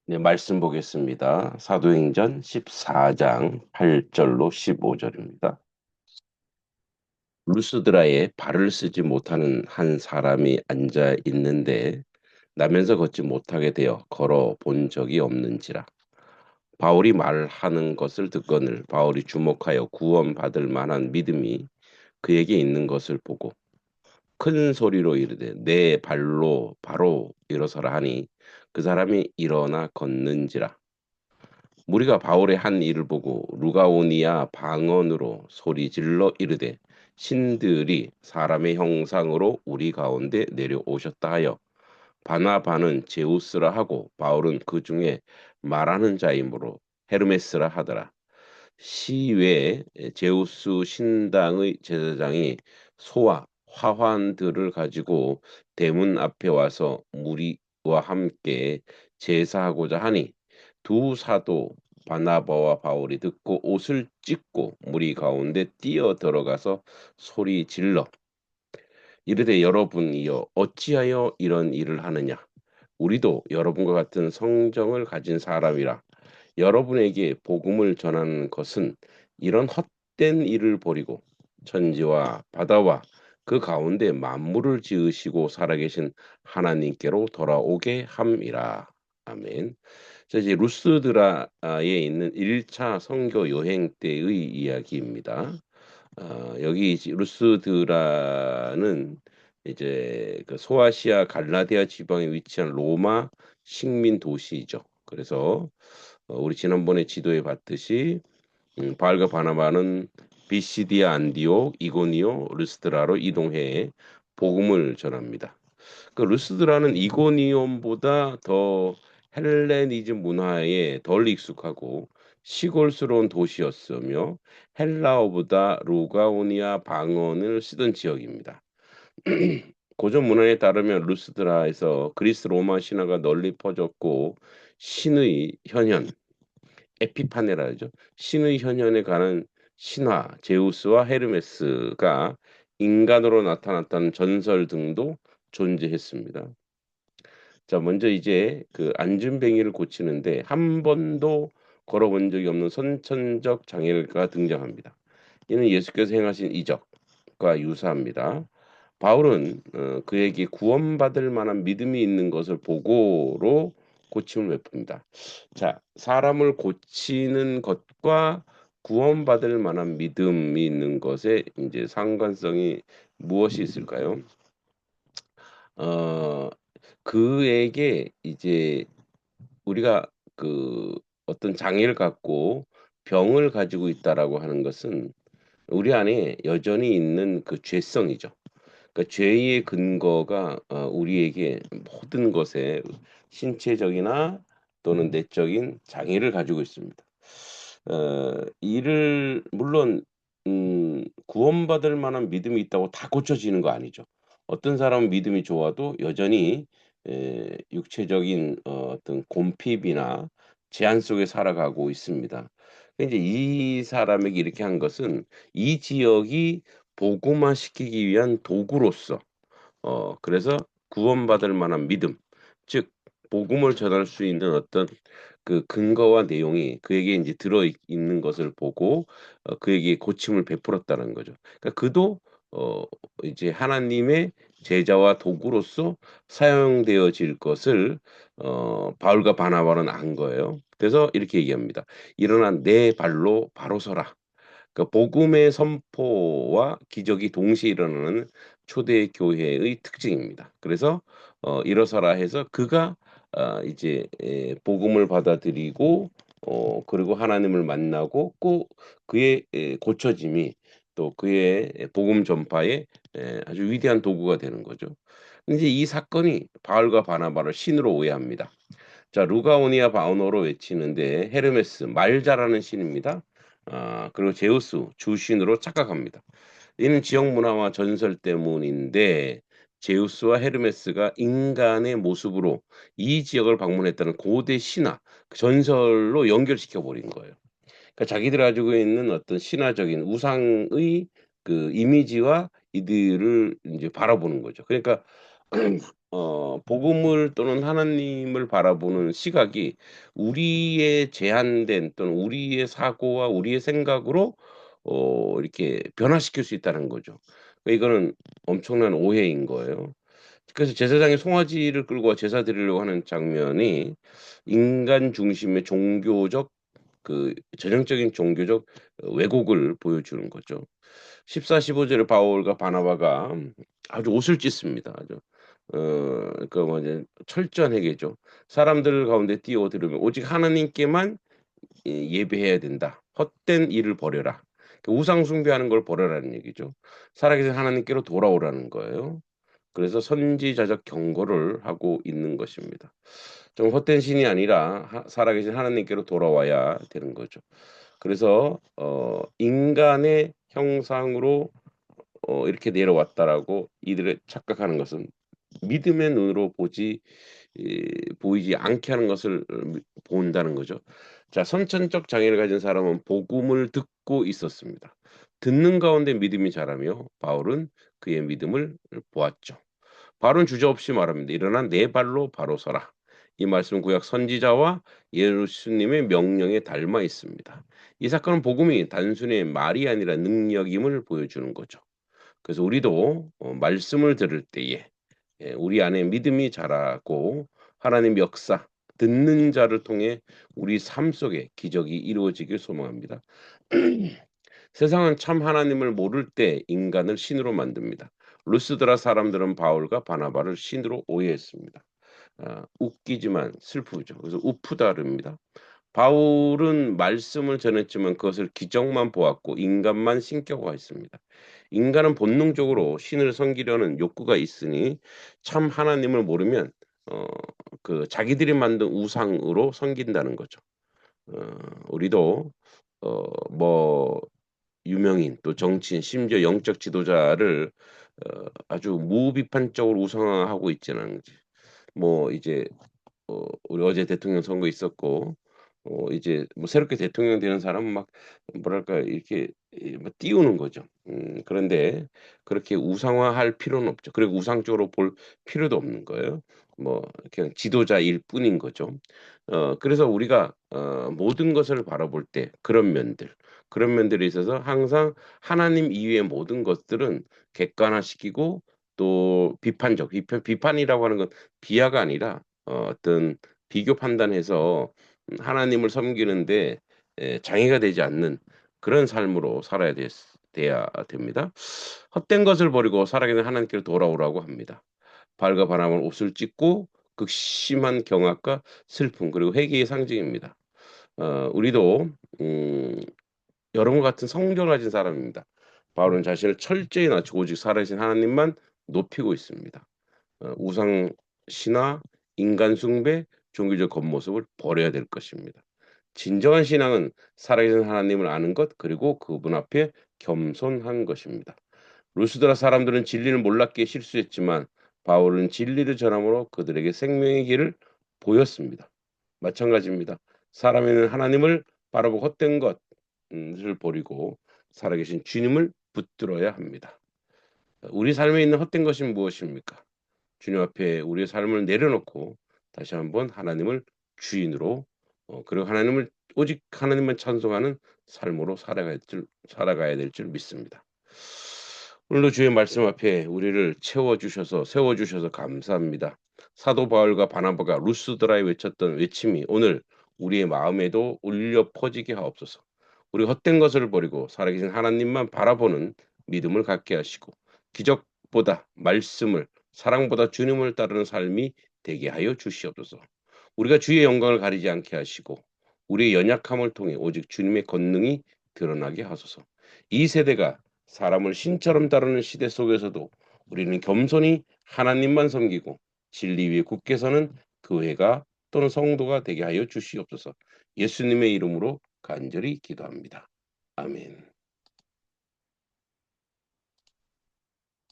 네, 말씀 보겠습니다. 사도행전 14장 8절로 15절입니다. 루스드라에 발을 쓰지 못하는 한 사람이 앉아 있는데 나면서 걷지 못하게 되어 걸어 본 적이 없는지라. 바울이 말하는 것을 듣거늘 바울이 주목하여 구원받을 만한 믿음이 그에게 있는 것을 보고 큰 소리로 이르되 내 발로 바로 일어서라 하니 그 사람이 일어나 걷는지라. 무리가 바울의 한 일을 보고 루가오니아 방언으로 소리질러 이르되 신들이 사람의 형상으로 우리 가운데 내려오셨다 하여 바나바는 제우스라 하고 바울은 그 중에 말하는 자이므로 헤르메스라 하더라. 시외에 제우스 신당의 제사장이 소와 화환들을 가지고 대문 앞에 와서 무리와 함께 제사하고자 하니 두 사도 바나바와 바울이 듣고 옷을 찢고 무리 가운데 뛰어 들어가서 소리 질러 이르되 여러분이여 어찌하여 이런 일을 하느냐 우리도 여러분과 같은 성정을 가진 사람이라 여러분에게 복음을 전하는 것은 이런 헛된 일을 버리고 천지와 바다와 그 가운데 만물을 지으시고 살아계신 하나님께로 돌아오게 함이라. 아멘. 자, 이제 루스드라에 있는 1차 선교 여행 때의 이야기입니다. 여기 루스드라는 이제 그 소아시아 갈라디아 지방에 위치한 로마 식민 도시이죠. 그래서 우리 지난번에 지도에 봤듯이 바울과 바나바는 비시디아 안디옥, 이고니오, 르스드라로 이동해 복음을 전합니다. 그 루스드라는 이고니온보다 더 헬레니즘 문화에 덜 익숙하고 시골스러운 도시였으며 헬라어보다 루가오니아 방언을 쓰던 지역입니다. 고전 문헌에 따르면 루스드라에서 그리스 로마 신화가 널리 퍼졌고 신의 현현 에피파네라죠. 신의 현현에 관한 신화 제우스와 헤르메스가 인간으로 나타났다는 전설 등도 존재했습니다. 자, 먼저 이제 그 안진뱅이를 고치는데 한 번도 걸어본 적이 없는 선천적 장애가 등장합니다. 이는 예수께서 행하신 이적과 유사합니다. 바울은 그에게 구원받을 만한 믿음이 있는 것을 보고로 고침을 베풉니다. 자, 사람을 고치는 것과 구원받을 만한 믿음이 있는 것에 이제 상관성이 무엇이 있을까요? 어, 그에게 이제 우리가 그 어떤 장애를 갖고 병을 가지고 있다라고 하는 것은 우리 안에 여전히 있는 그 죄성이죠. 그러니까 죄의 근거가 우리에게 모든 것에 신체적이나 또는 내적인 장애를 가지고 있습니다. 이를 물론 구원받을 만한 믿음이 있다고 다 고쳐지는 거 아니죠. 어떤 사람은 믿음이 좋아도 여전히 육체적인 어떤 곰핍이나 제한 속에 살아가고 있습니다. 이제 이 사람에게 이렇게 한 것은 이 지역이 복음화시키기 위한 도구로서 그래서 구원받을 만한 믿음, 즉 복음을 전할 수 있는 어떤 그 근거와 내용이 그에게 이제 들어 있는 것을 보고 그에게 고침을 베풀었다는 거죠. 그러니까 그도 어 이제 하나님의 제자와 도구로서 사용되어질 것을 바울과 바나바는 안 거예요. 그래서 이렇게 얘기합니다. 일어나 내 발로 바로 서라. 그 복음의 선포와 기적이 동시에 일어나는 초대 교회의 특징입니다. 그래서 일어서라 해서 그가 이제 복음을 받아들이고 그리고 하나님을 만나고 꼭 그의 고쳐짐이 또 그의 복음 전파에 아주 위대한 도구가 되는 거죠. 이제 이 사건이 바울과 바나바를 신으로 오해합니다. 자, 루가오니아 바오노로 외치는데 헤르메스 말 잘하는 신입니다. 그리고 제우스 주신으로 착각합니다. 이는 지역 문화와 전설 때문인데 제우스와 헤르메스가 인간의 모습으로 이 지역을 방문했다는 고대 신화 그 전설로 연결시켜 버린 거예요. 그러니까 자기들이 가지고 있는 어떤 신화적인 우상의 그 이미지와 이들을 이제 바라보는 거죠. 그러니까 복음을 또는 하나님을 바라보는 시각이 우리의 제한된 또는 우리의 사고와 우리의 생각으로 이렇게 변화시킬 수 있다는 거죠. 이거는 엄청난 오해인 거예요. 그래서 제사장이 송아지를 끌고 와 제사 드리려고 하는 장면이 인간 중심의 종교적 전형적인 종교적 왜곡을 보여주는 거죠. 14-15 절에 바울과 바나바가 아주 옷을 찢습니다. 아주 그 뭐냐 철저한 회개죠. "사람들 가운데 뛰어들으면 오직 하나님께만 예배해야 된다. 헛된 일을 버려라." 우상 숭배하는 걸 버려라는 얘기죠. 살아계신 하나님께로 돌아오라는 거예요. 그래서 선지자적 경고를 하고 있는 것입니다. 좀 헛된 신이 아니라 살아계신 하나님께로 돌아와야 되는 거죠. 그래서 인간의 형상으로 이렇게 내려왔다라고 이들을 착각하는 것은 믿음의 눈으로 보이지 않게 하는 것을 본다는 거죠. 자, 선천적 장애를 가진 사람은 복음을 듣고 있었습니다. 듣는 가운데 믿음이 자라며 바울은 그의 믿음을 보았죠. 바울은 주저없이 말합니다. "일어나 네 발로 바로 서라." 이 말씀은 구약 선지자와 예수님의 명령에 닮아 있습니다. 이 사건은 복음이 단순히 말이 아니라 능력임을 보여주는 거죠. 그래서 우리도 말씀을 들을 때에 우리 안에 믿음이 자라고 하나님 역사, 듣는 자를 통해 우리 삶 속에 기적이 이루어지길 소망합니다. 세상은 참 하나님을 모를 때 인간을 신으로 만듭니다. 루스드라 사람들은 바울과 바나바를 신으로 오해했습니다. 웃기지만 슬프죠. 그래서 우프다릅니다. 바울은 말씀을 전했지만 그것을 기적만 보았고 인간만 신격화 했습니다. 인간은 본능적으로 신을 섬기려는 욕구가 있으니 참 하나님을 모르면 어 자기들이 만든 우상으로 섬긴다는 거죠. 어 우리도 뭐 유명인 또 정치인 심지어 영적 지도자를 아주 무비판적으로 우상화하고 있지는 뭐 이제 우리 어제 대통령 선거 있었고 이제 뭐 새롭게 대통령 되는 사람은 막 뭐랄까 이렇게 뭐 띄우는 거죠. 그런데 그렇게 우상화할 필요는 없죠. 그리고 우상적으로 볼 필요도 없는 거예요. 뭐 그냥 지도자일 뿐인 거죠. 그래서 우리가 모든 것을 바라볼 때 그런 면들에 있어서 항상 하나님 이외의 모든 것들은 객관화시키고 또 비판이라고 하는 건 비하가 아니라 어떤 비교 판단해서 하나님을 섬기는데 장애가 되지 않는 그런 삶으로 살아야 돼야 됩니다. 헛된 것을 버리고 살아계신 하나님께로 돌아오라고 합니다. 발과 바람은 옷을 찢고 극심한 경악과 슬픔 그리고 회개의 상징입니다. 우리도 음 여러분 같은 성경을 가진 사람입니다. 바울은 자신을 철저히 낮추고 오직 살아계신 하나님만 높이고 있습니다. 우상 신화, 인간 숭배, 종교적 겉모습을 버려야 될 것입니다. 진정한 신앙은 살아계신 하나님을 아는 것 그리고 그분 앞에 겸손한 것입니다. 루스드라 사람들은 진리를 몰랐기에 실수했지만 바울은 진리를 전함으로 그들에게 생명의 길을 보였습니다. 마찬가지입니다. 사람에는 하나님을 바라보고 헛된 것을 버리고 살아계신 주님을 붙들어야 합니다. 우리 삶에 있는 헛된 것이 무엇입니까? 주님 앞에 우리의 삶을 내려놓고 다시 한번 하나님을 주인으로 그리고 하나님을 오직 하나님만 찬송하는 삶으로 살아가야 될 줄 믿습니다. 오늘도 주의 말씀 앞에 우리를 채워 주셔서 세워 주셔서 감사합니다. 사도 바울과 바나바가 루스드라에 외쳤던 외침이 오늘 우리의 마음에도 울려 퍼지게 하옵소서. 우리 헛된 것을 버리고 살아계신 하나님만 바라보는 믿음을 갖게 하시고 기적보다 말씀을 사랑보다 주님을 따르는 삶이 되게 하여 주시옵소서. 우리가 주의 영광을 가리지 않게 하시고 우리의 연약함을 통해 오직 주님의 권능이 드러나게 하소서. 이 세대가 사람을 신처럼 다루는 시대 속에서도 우리는 겸손히 하나님만 섬기고 진리 위에 굳게 서는 교회가 또는 성도가 되게 하여 주시옵소서. 예수님의 이름으로 간절히 기도합니다. 아멘.